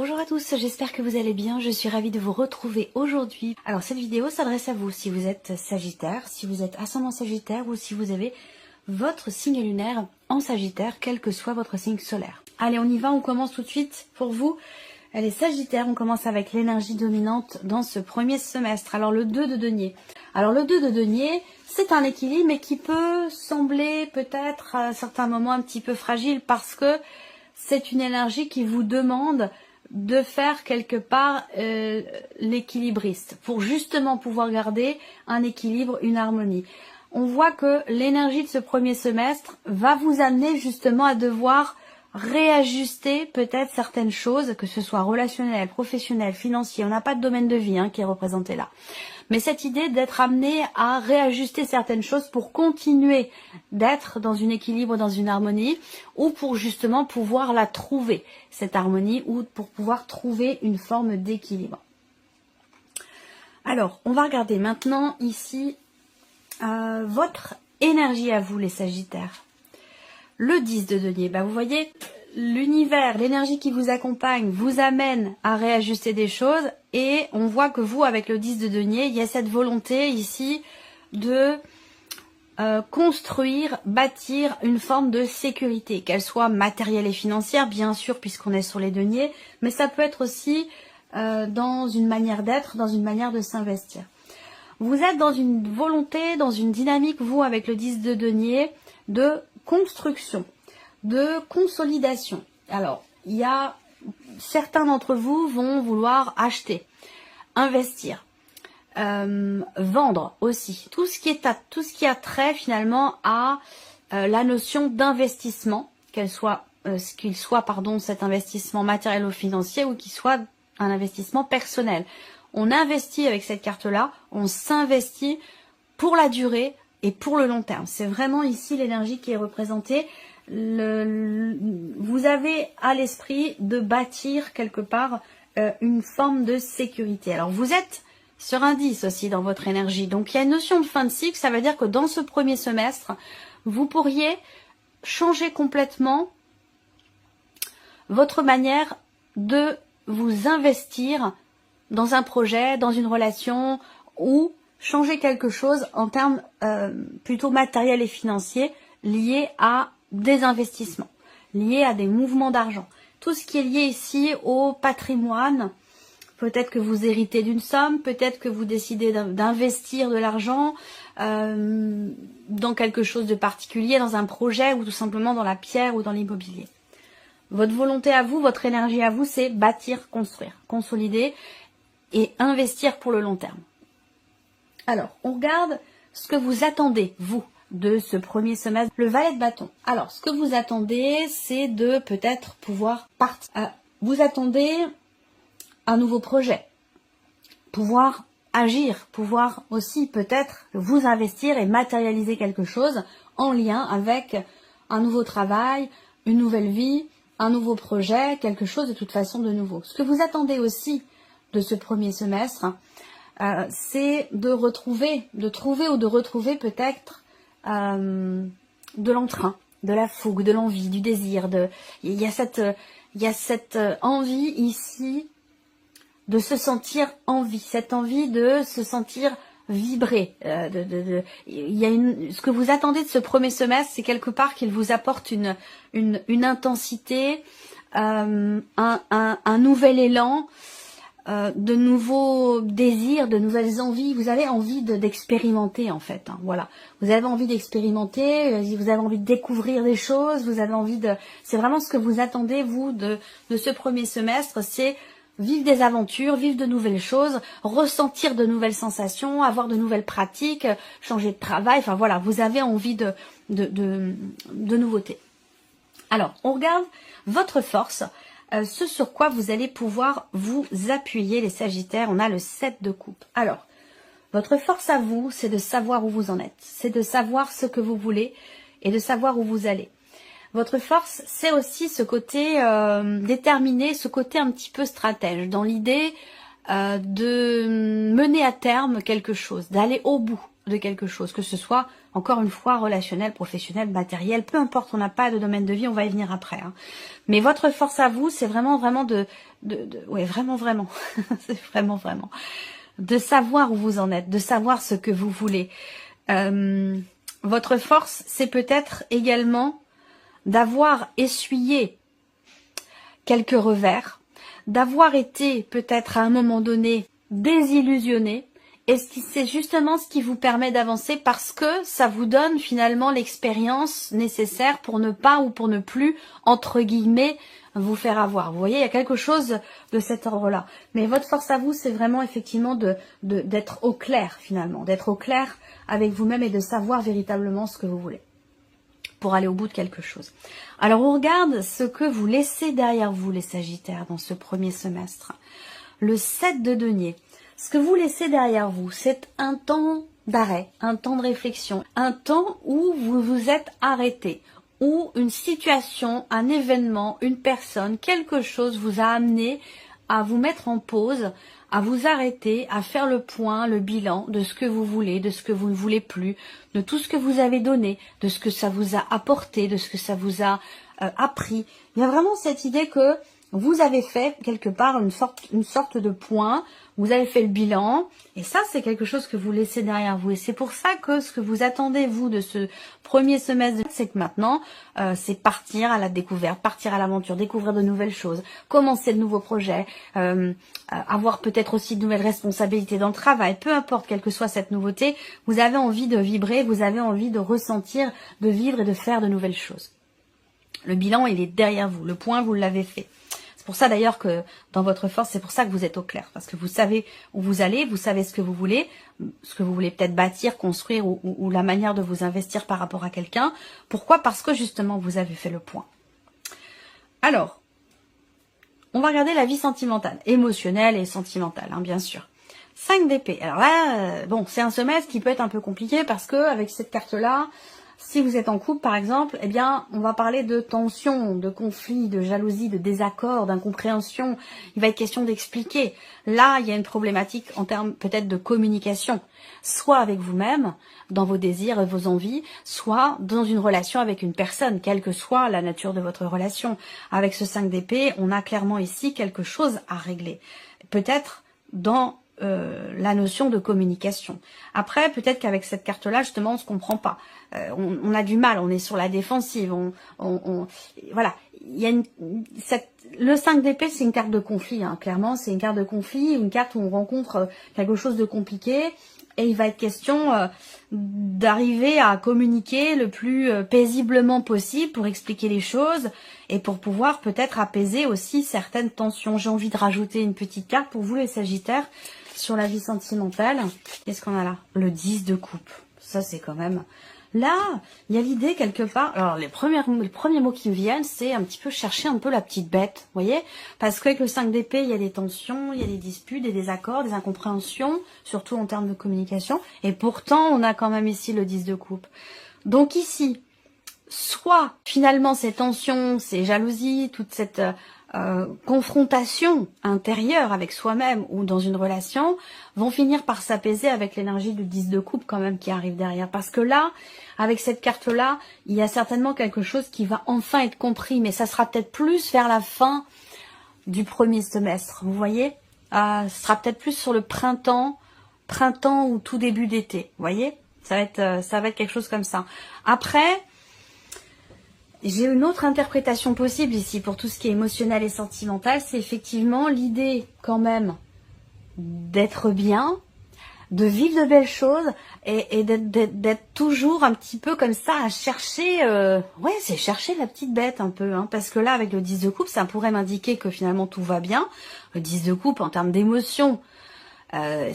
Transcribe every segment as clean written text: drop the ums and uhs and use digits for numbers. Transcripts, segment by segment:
Bonjour à tous, j'espère que vous allez bien, je suis ravie de vous retrouver aujourd'hui. Alors cette vidéo s'adresse à vous si vous êtes Sagittaire, si vous êtes ascendant Sagittaire ou si vous avez votre signe lunaire en Sagittaire, quel que soit votre signe solaire. Allez, on y va, on commence tout de suite pour vous. Les Sagittaires, on commence avec l'énergie dominante dans ce premier semestre. Alors le 2 de denier. Alors le 2 de denier, c'est un équilibre mais qui peut sembler peut-être à certains moments un petit peu fragile parce que c'est une énergie qui vous demande de faire quelque part l'équilibriste pour justement pouvoir garder un équilibre, une harmonie. On voit que l'énergie de ce premier semestre va vous amener justement à devoir réajuster peut-être certaines choses, que ce soit relationnel, professionnel, financier. On n'a pas de domaine de vie qui est représenté là. Mais cette idée d'être amené à réajuster certaines choses pour continuer d'être dans un équilibre, dans une harmonie, ou pour justement pouvoir la trouver, cette harmonie, ou pour pouvoir trouver une forme d'équilibre. Alors, on va regarder maintenant ici votre énergie à vous, les Sagittaires. Le 10 de denier, vous voyez, l'univers, l'énergie qui vous accompagne vous amène à réajuster des choses et on voit que vous, avec le 10 de denier, il y a cette volonté ici de construire, bâtir une forme de sécurité, qu'elle soit matérielle et financière, bien sûr, puisqu'on est sur les deniers, mais ça peut être aussi dans une manière d'être, dans une manière de s'investir. Vous êtes dans une volonté, dans une dynamique, vous, avec le 10 de denier, de construction, de consolidation. Alors, il y a certains d'entre vous vont vouloir acheter, investir, vendre aussi. Tout ce qui a trait finalement à la notion d'investissement, qu'il soit cet investissement matériel ou financier ou qu'il soit un investissement personnel. On investit avec cette carte-là, on s'investit pour la durée et pour le long terme. C'est vraiment ici l'énergie qui est représentée. Vous avez à l'esprit de bâtir quelque part une forme de sécurité. Alors vous êtes sur un 10 aussi dans votre énergie. Donc il y a une notion de fin de cycle, ça veut dire que dans ce premier semestre, vous pourriez changer complètement votre manière de vous investir dans un projet, dans une relation ou changer quelque chose en termes plutôt matériels et financiers liés à des investissements, liés à des mouvements d'argent. Tout ce qui est lié ici au patrimoine, peut-être que vous héritez d'une somme, peut-être que vous décidez d'investir de l'argent dans quelque chose de particulier, dans un projet ou tout simplement dans la pierre ou dans l'immobilier. Votre volonté à vous, votre énergie à vous, c'est bâtir, construire, consolider et investir pour le long terme. Alors, on regarde ce que vous attendez, vous, de ce premier semestre. Le valet de bâton. Alors, ce que vous attendez, c'est de peut-être pouvoir partir. Vous attendez un nouveau projet, pouvoir agir, pouvoir aussi peut-être vous investir et matérialiser quelque chose en lien avec un nouveau travail, une nouvelle vie, un nouveau projet, quelque chose de toute façon de nouveau. Ce que vous attendez aussi de ce premier semestre, c'est de retrouver peut-être de l'entrain, de la fougue, de l'envie, du désir. Il y a cette envie ici de se sentir en vie, cette envie de se sentir vibrer. Ce que vous attendez de ce premier semestre, c'est quelque part qu'il vous apporte une intensité, un nouvel élan, de nouveaux désirs, de nouvelles envies. Vous avez envie d'expérimenter en fait. Voilà, vous avez envie d'expérimenter, vous avez envie de découvrir des choses, vous avez envie de. C'est vraiment ce que vous attendez vous de ce premier semestre, c'est vivre des aventures, vivre de nouvelles choses, ressentir de nouvelles sensations, avoir de nouvelles pratiques, changer de travail. Enfin voilà, vous avez envie de nouveautés. Alors, on regarde votre force. Ce sur quoi vous allez pouvoir vous appuyer, les Sagittaires. On a le 7 de coupe. Alors, votre force à vous, c'est de savoir où vous en êtes. C'est de savoir ce que vous voulez et de savoir où vous allez. Votre force, c'est aussi ce côté déterminé, ce côté un petit peu stratège, dans l'idée de mener à terme quelque chose, d'aller au bout de quelque chose, que ce soit encore une fois, relationnel, professionnel, matériel, peu importe, on n'a pas de domaine de vie, on va y venir après. Hein. Mais votre force à vous, c'est vraiment ouais, vraiment, c'est vraiment, de savoir où vous en êtes, de savoir ce que vous voulez. Votre force, c'est peut-être également d'avoir essuyé quelques revers, d'avoir été peut-être à un moment donné désillusionné, et c'est justement ce qui vous permet d'avancer parce que ça vous donne finalement l'expérience nécessaire pour ne pas ou pour ne plus, entre guillemets, vous faire avoir. Vous voyez, il y a quelque chose de cet ordre-là. Mais votre force à vous, c'est vraiment effectivement d'être au clair finalement, d'être au clair avec vous-même et de savoir véritablement ce que vous voulez pour aller au bout de quelque chose. Alors on regarde ce que vous laissez derrière vous, les Sagittaires, dans ce premier semestre. Le 7 de denier. Ce que vous laissez derrière vous, c'est un temps d'arrêt, un temps de réflexion, un temps où vous vous êtes arrêté, où une situation, un événement, une personne, quelque chose vous a amené à vous mettre en pause, à vous arrêter, à faire le point, le bilan de ce que vous voulez, de ce que vous ne voulez plus, de tout ce que vous avez donné, de ce que ça vous a apporté, de ce que ça vous a appris. Il y a vraiment cette idée que vous avez fait quelque part une sorte de point, vous avez fait le bilan, et ça c'est quelque chose que vous laissez derrière vous. Et c'est pour ça que ce que vous attendez vous de ce premier semestre, c'est que maintenant, c'est partir à la découverte, partir à l'aventure, découvrir de nouvelles choses, commencer de nouveaux projets, avoir peut-être aussi de nouvelles responsabilités dans le travail, peu importe quelle que soit cette nouveauté, vous avez envie de vibrer, vous avez envie de ressentir, de vivre et de faire de nouvelles choses. Le bilan, il est derrière vous, le point, vous l'avez fait. C'est pour ça d'ailleurs que dans votre force, c'est pour ça que vous êtes au clair. Parce que vous savez où vous allez, vous savez ce que vous voulez peut-être bâtir, construire ou la manière de vous investir par rapport à quelqu'un. Pourquoi? Parce que justement, vous avez fait le point. Alors, on va regarder la vie sentimentale, émotionnelle et sentimentale, hein, bien sûr. 5 d'épée. Alors là, bon, c'est un semestre qui peut être un peu compliqué parce que avec cette carte-là, si vous êtes en couple, par exemple, eh bien, on va parler de tension, de conflit, de jalousie, de désaccord, d'incompréhension. Il va être question d'expliquer. Là, il y a une problématique en termes peut-être de communication, soit avec vous-même, dans vos désirs et vos envies, soit dans une relation avec une personne, quelle que soit la nature de votre relation. Avec ce 5 d'épée, on a clairement ici quelque chose à régler. Peut-être dans la notion de communication. Après, peut-être qu'avec cette carte-là, justement, on se comprend pas. On a du mal, on est sur la défensive. Voilà. Il y a le 5 d'épée, c'est une carte de conflit. Hein. Clairement, c'est une carte de conflit, une carte où on rencontre quelque chose de compliqué. Et il va être question d'arriver à communiquer le plus paisiblement possible pour expliquer les choses et pour pouvoir peut-être apaiser aussi certaines tensions. J'ai envie de rajouter une petite carte pour vous les Sagittaires sur la vie sentimentale. Qu'est-ce qu'on a là? Le 10 de coupe. Ça, c'est quand même... Là, il y a l'idée quelque part... Alors, les premiers mots qui me viennent, c'est un petit peu chercher un peu la petite bête, vous voyez? Parce qu'avec le 5 d'épée, il y a des tensions, il y a des disputes, des désaccords, des incompréhensions, surtout en termes de communication. Et pourtant, on a quand même ici le 10 de coupe. Donc ici, soit finalement ces tensions, ces jalousies, toute cette... confrontation intérieure avec soi-même ou dans une relation vont finir par s'apaiser avec l'énergie du 10 de coupe quand même qui arrive derrière. Parce que là, avec cette carte-là, il y a certainement quelque chose qui va enfin être compris, mais ça sera peut-être plus vers la fin du premier semestre, vous voyez. Ce sera peut-être plus sur le printemps ou tout début d'été, vous voyez. Ça va être quelque chose comme ça. Après... J'ai une autre interprétation possible ici pour tout ce qui est émotionnel et sentimental. C'est effectivement l'idée quand même d'être bien, de vivre de belles choses et d'être toujours un petit peu comme ça à chercher... ouais, c'est chercher la petite bête un peu. Hein, parce que là, avec le 10 de coupe, ça pourrait m'indiquer que finalement tout va bien. Le 10 de coupe, en termes d'émotion...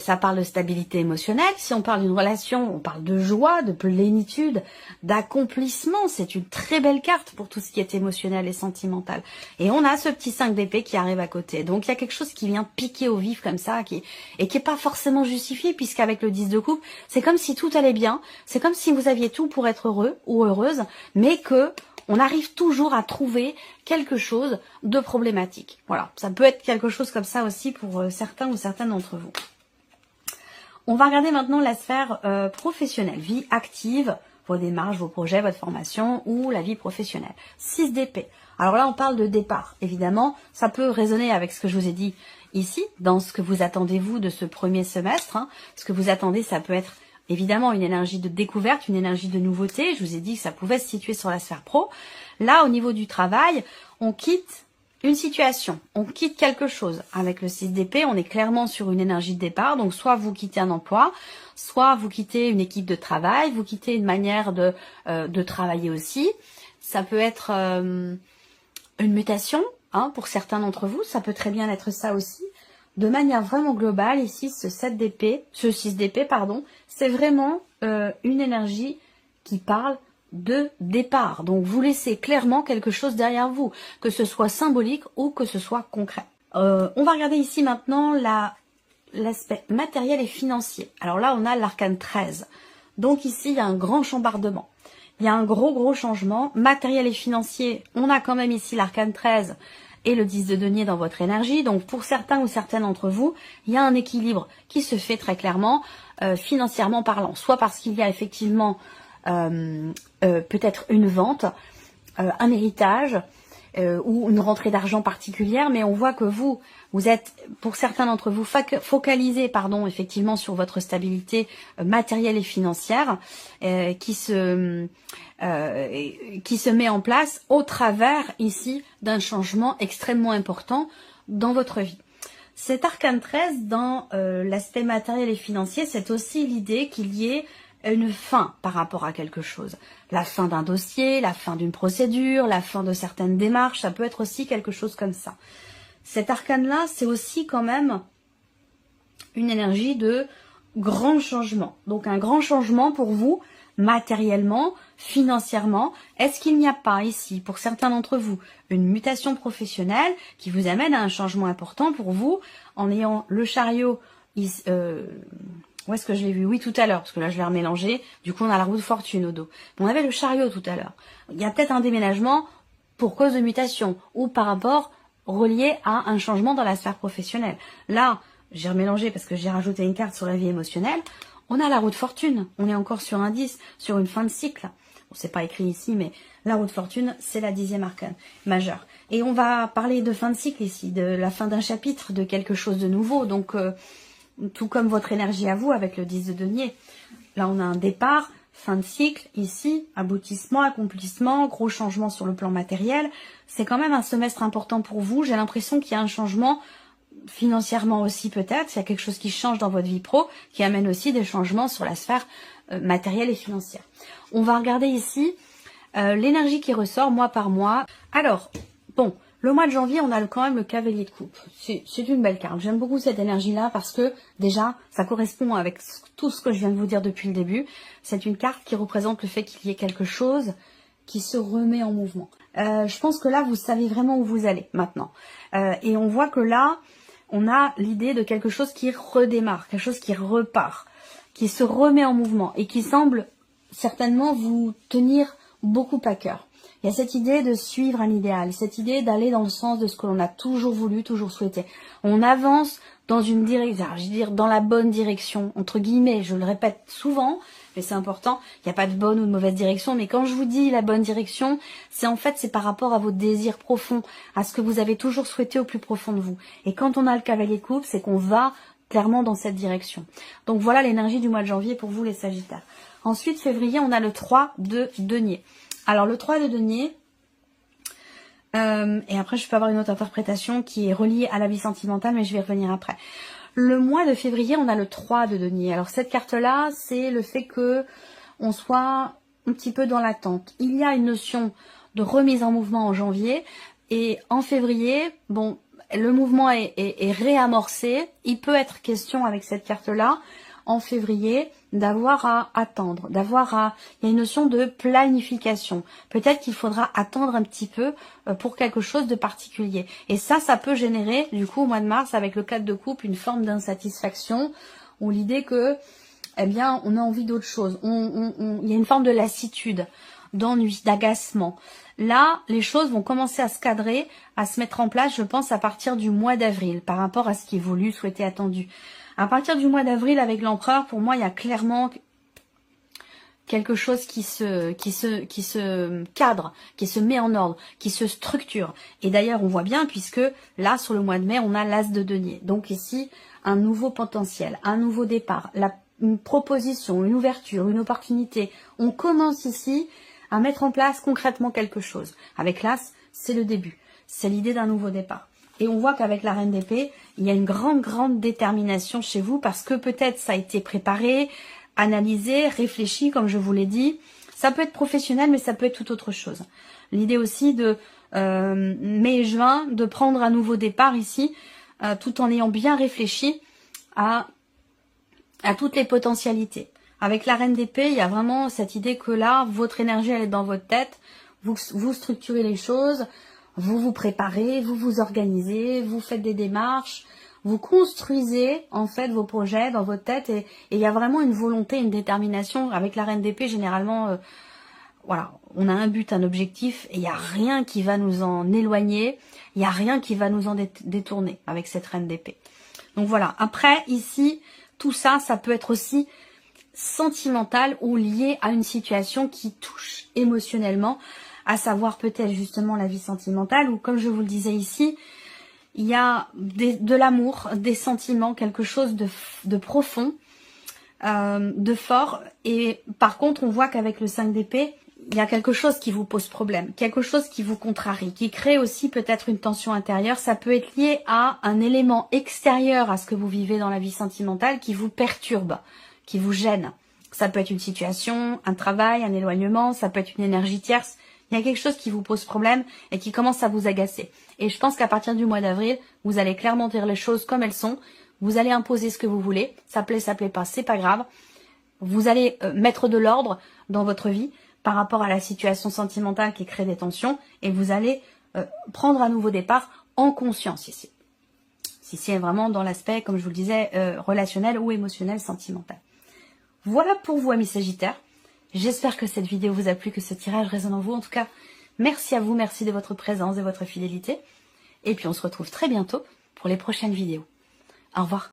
ça parle de stabilité émotionnelle. Si on parle d'une relation, on parle de joie, de plénitude, d'accomplissement. C'est une très belle carte pour tout ce qui est émotionnel et sentimental. Et on a ce petit 5 d'épée qui arrive à côté. Donc il y a quelque chose qui vient piquer au vif comme ça, qui est pas forcément justifié, puisqu'avec le 10 de coupe, c'est comme si tout allait bien. C'est comme si vous aviez tout pour être heureux ou heureuse, mais que on arrive toujours à trouver quelque chose de problématique. Voilà, ça peut être quelque chose comme ça aussi pour certains ou certaines d'entre vous. On va regarder maintenant la sphère professionnelle, vie active, vos démarches, vos projets, votre formation ou la vie professionnelle. 6 d'épée. Alors là, on parle de départ. Évidemment, ça peut résonner avec ce que je vous ai dit ici, dans ce que vous attendez vous de ce premier semestre. Ce que vous attendez, ça peut être évidemment une énergie de découverte, une énergie de nouveauté. Je vous ai dit que ça pouvait se situer sur la sphère pro. Là, au niveau du travail, on quitte une situation, on quitte quelque chose. Avec le 6 d'épée, on est clairement sur une énergie de départ. Donc, soit vous quittez un emploi, soit vous quittez une équipe de travail, vous quittez une manière de travailler aussi. Ça peut être une mutation, pour certains d'entre vous. Ça peut très bien être ça aussi. De manière vraiment globale, ici, ce 6 d'épée, pardon, c'est vraiment une énergie qui parle de départ. Donc, vous laissez clairement quelque chose derrière vous, que ce soit symbolique ou que ce soit concret. On va regarder ici maintenant l'aspect matériel et financier. Alors là, on a l'arcane 13. Donc ici, il y a un grand chambardement. Il y a un gros changement. Matériel et financier, on a quand même ici l'arcane 13 et le 10 de denier dans votre énergie. Donc pour certains ou certaines d'entre vous, il y a un équilibre qui se fait très clairement, financièrement parlant. Soit parce qu'il y a effectivement peut-être une vente, un héritage ou une rentrée d'argent particulière, mais on voit que vous êtes, pour certains d'entre vous, focalisés, effectivement sur votre stabilité matérielle et financière qui se met en place au travers ici d'un changement extrêmement important dans votre vie. Cet arcane 13 dans l'aspect matériel et financier, c'est aussi l'idée qu'il y ait une fin par rapport à quelque chose. La fin d'un dossier, la fin d'une procédure, la fin de certaines démarches, ça peut être aussi quelque chose comme ça. Cet arcane-là, c'est aussi quand même une énergie de grand changement. Donc un grand changement pour vous, matériellement, financièrement. Est-ce qu'il n'y a pas ici, pour certains d'entre vous, une mutation professionnelle qui vous amène à un changement important pour vous, en ayant le chariot où est-ce que je l'ai vu? Oui, tout à l'heure, parce que là, je l'ai remélangé. Du coup, on a la roue de fortune au dos. On avait le chariot tout à l'heure. Il y a peut-être un déménagement pour cause de mutation ou par rapport relié à un changement dans la sphère professionnelle. Là, j'ai remélangé parce que j'ai rajouté une carte sur la vie émotionnelle. On a la roue de fortune. On est encore sur un 10, sur une fin de cycle. Bon, c'est pas écrit ici, mais la roue de fortune, c'est la 10e arcane majeure. Et on va parler de fin de cycle ici, de la fin d'un chapitre, de quelque chose de nouveau. Donc, tout comme votre énergie à vous avec le 10 de denier. Là, on a un départ, fin de cycle, ici, aboutissement, accomplissement, gros changement sur le plan matériel. C'est quand même un semestre important pour vous. J'ai l'impression qu'il y a un changement financièrement aussi peut-être. Il y a quelque chose qui change dans votre vie pro, qui amène aussi des changements sur la sphère matérielle et financière. On va regarder ici l'énergie qui ressort mois par mois. Alors, bon, le mois de janvier, on a quand même le cavalier de coupe. C'est une belle carte. J'aime beaucoup cette énergie-là parce que déjà, ça correspond avec tout ce que je viens de vous dire depuis le début. C'est une carte qui représente le fait qu'il y ait quelque chose qui se remet en mouvement. Je pense que là, vous savez vraiment où vous allez maintenant. Et on voit que là, on a l'idée de quelque chose qui redémarre, quelque chose qui repart, qui se remet en mouvement et qui semble certainement vous tenir beaucoup à cœur. Il y a cette idée de suivre un idéal, cette idée d'aller dans le sens de ce que l'on a toujours voulu, toujours souhaité. On avance dans une direction, je veux dire dans la bonne direction, entre guillemets, je le répète souvent, mais c'est important, il n'y a pas de bonne ou de mauvaise direction, mais quand je vous dis la bonne direction, c'est par rapport à vos désirs profonds, à ce que vous avez toujours souhaité au plus profond de vous. Et quand on a le cavalier de coupe, c'est qu'on va clairement dans cette direction. Donc voilà l'énergie du mois de janvier pour vous les Sagittaires. Ensuite, février, on a le 3 de denier. Alors le 3 de denier, et après je peux avoir une autre interprétation qui est reliée à la vie sentimentale, mais je vais y revenir après. Le mois de février, on a le 3 de denier. Alors cette carte-là, c'est le fait que on soit un petit peu dans l'attente. Il y a une notion de remise en mouvement en janvier, et en février, bon, le mouvement est réamorcé. Il peut être question avec cette carte-là, en février, d'avoir à attendre, il y a une notion de planification. Peut-être qu'il faudra attendre un petit peu pour quelque chose de particulier. Et ça peut générer, du coup, au mois de mars, avec le 4 de coupe, une forme d'insatisfaction, ou l'idée que, eh bien, on a envie d'autre chose. Il y a une forme de lassitude, d'ennui, d'agacement. Là, les choses vont commencer à se cadrer, à se mettre en place, je pense, à partir du mois d'avril, par rapport à ce qui est voulu, souhaité, attendu. À partir du mois d'avril, avec l'empereur, pour moi, il y a clairement quelque chose qui se cadre, qui se met en ordre, qui se structure. Et d'ailleurs, on voit bien, puisque là, sur le mois de mai, on a l'as de denier. Donc ici, un nouveau potentiel, un nouveau départ, une proposition, une ouverture, une opportunité. On commence ici à mettre en place concrètement quelque chose. Avec l'as, c'est le début. C'est l'idée d'un nouveau départ. Et on voit qu'avec la reine d'épée, il y a une grande détermination chez vous, parce que peut-être ça a été préparé, analysé, réfléchi, comme je vous l'ai dit. Ça peut être professionnel, mais ça peut être tout autre chose. L'idée aussi de mai et juin, de prendre un nouveau départ ici, tout en ayant bien réfléchi à toutes les potentialités. Avec la reine d'épée, il y a vraiment cette idée que là, votre énergie, elle est dans votre tête. Vous structurez les choses, vous vous préparez, vous vous organisez, vous faites des démarches, vous construisez en fait vos projets dans votre tête, et il y a vraiment une volonté, une détermination. Avec la reine d'épée, généralement, voilà, on a un but, un objectif, et il n'y a rien qui va nous en éloigner, il n'y a rien qui va nous en détourner avec cette reine d'épée. Donc voilà, après ici, tout ça, ça peut être aussi sentimental ou lié à une situation qui touche émotionnellement, à savoir peut-être justement la vie sentimentale, ou comme je vous le disais ici, il y a de l'amour, des sentiments, quelque chose de profond, de fort. Et par contre, on voit qu'avec le 5 d'épée, il y a quelque chose qui vous pose problème, quelque chose qui vous contrarie, qui crée aussi peut-être une tension intérieure. Ça peut être lié à un élément extérieur à ce que vous vivez dans la vie sentimentale qui vous perturbe, qui vous gêne. Ça peut être une situation, un travail, un éloignement, ça peut être une énergie tierce. Il y a quelque chose qui vous pose problème et qui commence à vous agacer. Et je pense qu'à partir du mois d'avril, vous allez clairement dire les choses comme elles sont. Vous allez imposer ce que vous voulez. Ça plaît pas, c'est pas grave. Vous allez mettre de l'ordre dans votre vie par rapport à la situation sentimentale qui crée des tensions. Et vous allez prendre un nouveau départ en conscience ici. Si c'est vraiment dans l'aspect, comme je vous le disais, relationnel ou émotionnel, sentimental. Voilà pour vous, amis Sagittaires. J'espère que cette vidéo vous a plu, que ce tirage résonne en vous. En tout cas, merci à vous, merci de votre présence, de votre fidélité. Et puis on se retrouve très bientôt pour les prochaines vidéos. Au revoir.